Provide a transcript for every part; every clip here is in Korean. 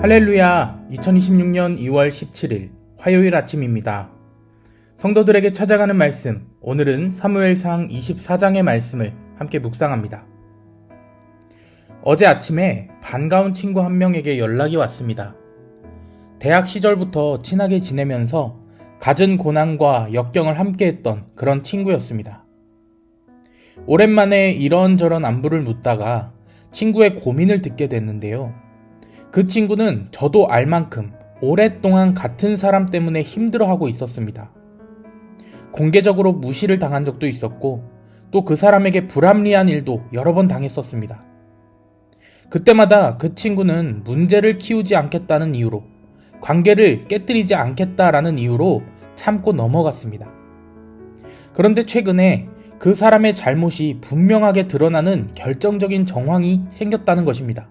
할렐루야, 2026년 2월 17일 화요일 아침입니다. 성도들에게 찾아가는 말씀, 오늘은 사무엘상 24장의 말씀을 함께 묵상합니다. 어제 아침에 반가운 친구 한 명에게 연락이 왔습니다. 대학 시절부터 친하게 지내면서 갖은 고난과 역경을 함께했던 그런 친구였습니다. 오랜만에 이런저런 안부를 묻다가 친구의 고민을 듣게 됐는데요. 그 친구는 저도 알 만큼 오랫동안 같은 사람 때문에 힘들어하고 있었습니다. 공개적으로 무시를 당한 적도 있었고 또 그 사람에게 불합리한 일도 여러 번 당했었습니다. 그때마다 그 친구는 문제를 키우지 않겠다는 이유로, 관계를 깨뜨리지 않겠다라는 이유로 참고 넘어갔습니다. 그런데 최근에 그 사람의 잘못이 분명하게 드러나는 결정적인 정황이 생겼다는 것입니다.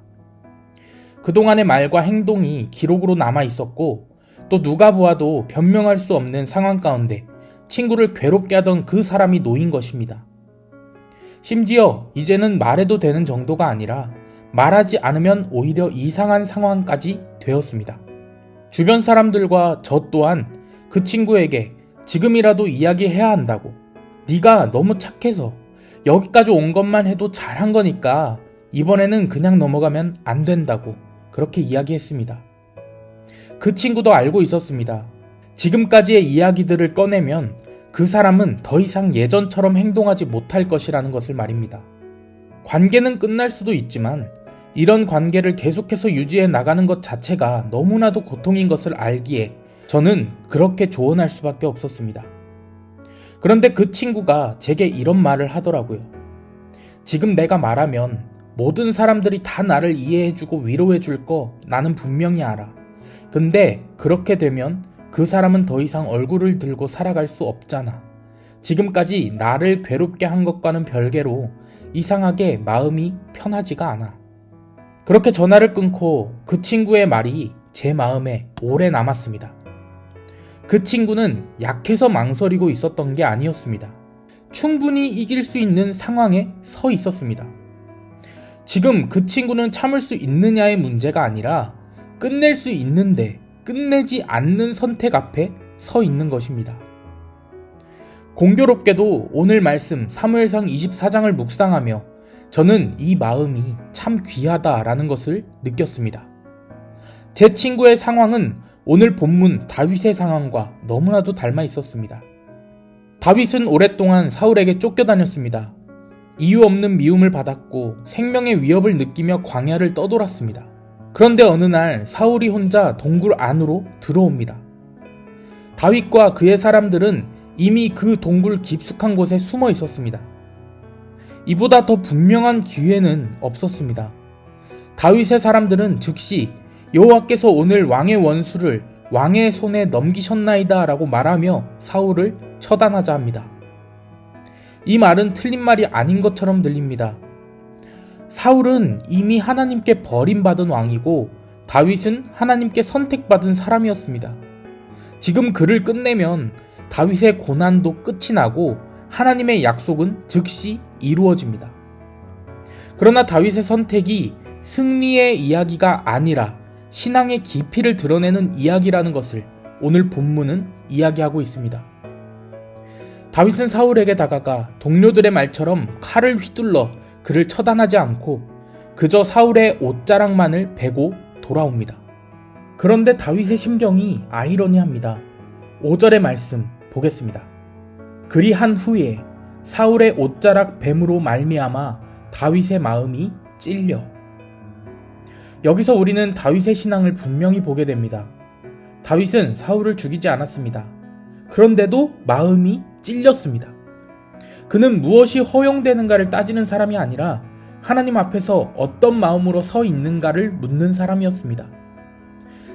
그동안의 말과 행동이 기록으로 남아 있었고 또 누가 보아도 변명할 수 없는 상황 가운데 친구를 괴롭게 하던 그 사람이 놓인 것입니다. 심지어 이제는 말해도 되는 정도가 아니라 말하지 않으면 오히려 이상한 상황까지 되었습니다. 주변 사람들과 저 또한 그 친구에게 지금이라도 이야기해야 한다고, 네가 너무 착해서 여기까지 온 것만 해도 잘한 거니까 이번에는 그냥 넘어가면 안 된다고 그렇게 이야기했습니다. 그 친구도 알고 있었습니다. 지금까지의 이야기들을 꺼내면 그 사람은 더 이상 예전처럼 행동하지 못할 것이라는 것을 말입니다. 관계는 끝날 수도 있지만 이런 관계를 계속해서 유지해 나가는 것 자체가 너무나도 고통인 것을 알기에 저는 그렇게 조언할 수밖에 없었습니다. 그런데 그 친구가 제게 이런 말을 하더라고요. 지금 내가 말하면 모든 사람들이 다 나를 이해해주고 위로해줄 거 나는 분명히 알아. 근데 그렇게 되면 그 사람은 더 이상 얼굴을 들고 살아갈 수 없잖아. 지금까지 나를 괴롭게 한 것과는 별개로 이상하게 마음이 편하지가 않아. 그렇게 전화를 끊고 그 친구의 말이 제 마음에 오래 남았습니다. 그 친구는 약해서 망설이고 있었던 게 아니었습니다. 충분히 이길 수 있는 상황에 서 있었습니다. 지금 그 친구는 참을 수 있느냐의 문제가 아니라 끝낼 수 있는데 끝내지 않는 선택 앞에 서 있는 것입니다. 공교롭게도 오늘 말씀 사무엘상 24장을 묵상하며 저는 이 마음이 참 귀하다라는 것을 느꼈습니다. 제 친구의 상황은 오늘 본문 다윗의 상황과 너무나도 닮아 있었습니다. 다윗은 오랫동안 사울에게 쫓겨다녔습니다. 이유 없는 미움을 받았고 생명의 위협을 느끼며 광야를 떠돌았습니다. 그런데 어느 날 사울이 혼자 동굴 안으로 들어옵니다. 다윗과 그의 사람들은 이미 그 동굴 깊숙한 곳에 숨어 있었습니다. 이보다 더 분명한 기회는 없었습니다. 다윗의 사람들은 즉시 여호와께서 오늘 왕의 원수를 왕의 손에 넘기셨나이다 라고 말하며 사울을 처단하자 합니다. 이 말은 틀린 말이 아닌 것처럼 들립니다. 사울은 이미 하나님께 버림받은 왕이고 다윗은 하나님께 선택받은 사람이었습니다. 지금 그를 끝내면 다윗의 고난도 끝이 나고 하나님의 약속은 즉시 이루어집니다. 그러나 다윗의 선택이 승리의 이야기가 아니라 신앙의 깊이를 드러내는 이야기라는 것을 오늘 본문은 이야기하고 있습니다. 다윗은 사울에게 다가가 동료들의 말처럼 칼을 휘둘러 그를 처단하지 않고 그저 사울의 옷자락만을 베고 돌아옵니다. 그런데 다윗의 심경이 아이러니합니다. 5절의 말씀 보겠습니다. 그리한 후에 사울의 옷자락 뱀으로 말미암아 다윗의 마음이 찔려. 여기서 우리는 다윗의 신앙을 분명히 보게 됩니다. 다윗은 사울을 죽이지 않았습니다. 그런데도 마음이 찔렸습니다. 그는 무엇이 허용되는가를 따지는 사람이 아니라 하나님 앞에서 어떤 마음으로 서 있는가를 묻는 사람이었습니다.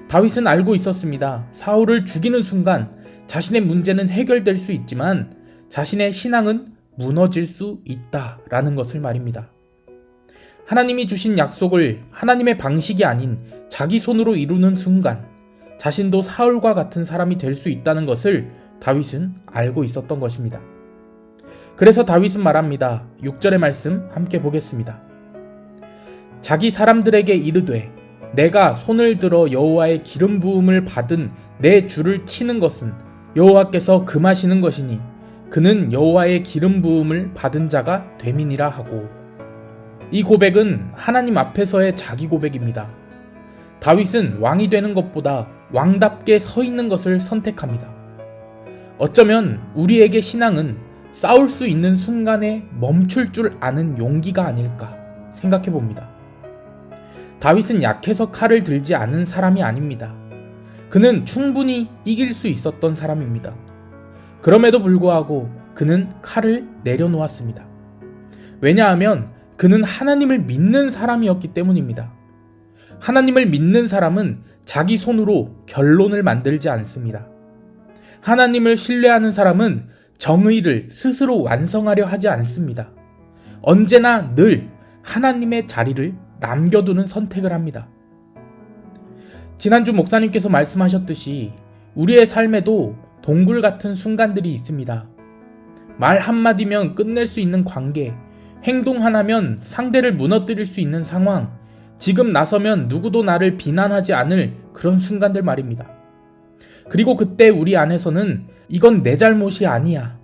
다윗은 알고 있었습니다. 사울을 죽이는 순간 자신의 문제는 해결될 수 있지만 자신의 신앙은 무너질 수 있다라는 것을 말입니다. 하나님이 주신 약속을 하나님의 방식이 아닌 자기 손으로 이루는 순간 자신도 사울과 같은 사람이 될 수 있다는 것을 다윗은 알고 있었던 것입니다. 그래서 다윗은 말합니다. 6절의 말씀 함께 보겠습니다. 자기 사람들에게 이르되 내가 손을 들어 여호와의 기름 부음을 받은 내 주를 치는 것은 여호와께서 금하시는 것이니 그는 여호와의 기름 부음을 받은 자가 됨이니라 하고, 이 고백은 하나님 앞에서의 자기 고백입니다. 다윗은 왕이 되는 것보다 왕답게 서 있는 것을 선택합니다. 어쩌면 우리에게 신앙은 싸울 수 있는 순간에 멈출 줄 아는 용기가 아닐까 생각해 봅니다. 다윗은 약해서 칼을 들지 않은 사람이 아닙니다. 그는 충분히 이길 수 있었던 사람입니다. 그럼에도 불구하고 그는 칼을 내려놓았습니다. 왜냐하면 그는 하나님을 믿는 사람이었기 때문입니다. 하나님을 믿는 사람은 자기 손으로 결론을 만들지 않습니다. 하나님을 신뢰하는 사람은 정의를 스스로 완성하려 하지 않습니다. 언제나 늘 하나님의 자리를 남겨두는 선택을 합니다. 지난주 목사님께서 말씀하셨듯이 우리의 삶에도 동굴 같은 순간들이 있습니다. 말 한마디면 끝낼 수 있는 관계, 행동 하나면 상대를 무너뜨릴 수 있는 상황, 지금 나서면 누구도 나를 비난하지 않을 그런 순간들 말입니다. 그리고 그때 우리 안에서는 이건 내 잘못이 아니야,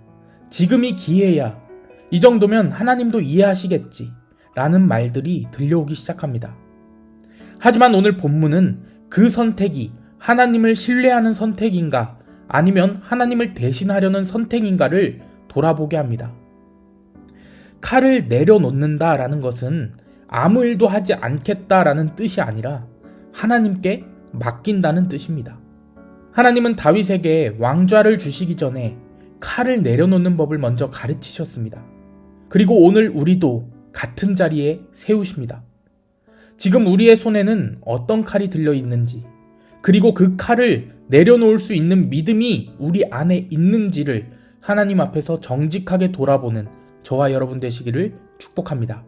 지금이 기회야, 이 정도면 하나님도 이해하시겠지 라는 말들이 들려오기 시작합니다. 하지만 오늘 본문은 그 선택이 하나님을 신뢰하는 선택인가 아니면 하나님을 대신하려는 선택인가를 돌아보게 합니다. 칼을 내려놓는다라는 것은 아무 일도 하지 않겠다라는 뜻이 아니라 하나님께 맡긴다는 뜻입니다. 하나님은 다윗에게 왕좌를 주시기 전에 칼을 내려놓는 법을 먼저 가르치셨습니다. 그리고 오늘 우리도 같은 자리에 세우십니다. 지금 우리의 손에는 어떤 칼이 들려 있는지, 그리고 그 칼을 내려놓을 수 있는 믿음이 우리 안에 있는지를 하나님 앞에서 정직하게 돌아보는 저와 여러분 되시기를 축복합니다.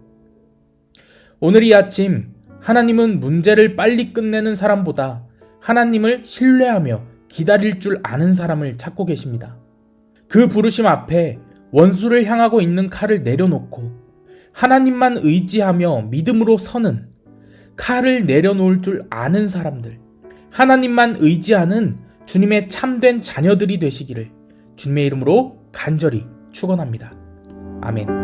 오늘 이 아침 하나님은 문제를 빨리 끝내는 사람보다 하나님을 신뢰하며 기다릴 줄 아는 사람을 찾고 계십니다. 그 부르심 앞에 원수를 향하고 있는 칼을 내려놓고 하나님만 의지하며 믿음으로 서는, 칼을 내려놓을 줄 아는 사람들, 하나님만 의지하는 주님의 참된 자녀들이 되시기를 주님의 이름으로 간절히 축원합니다. 아멘.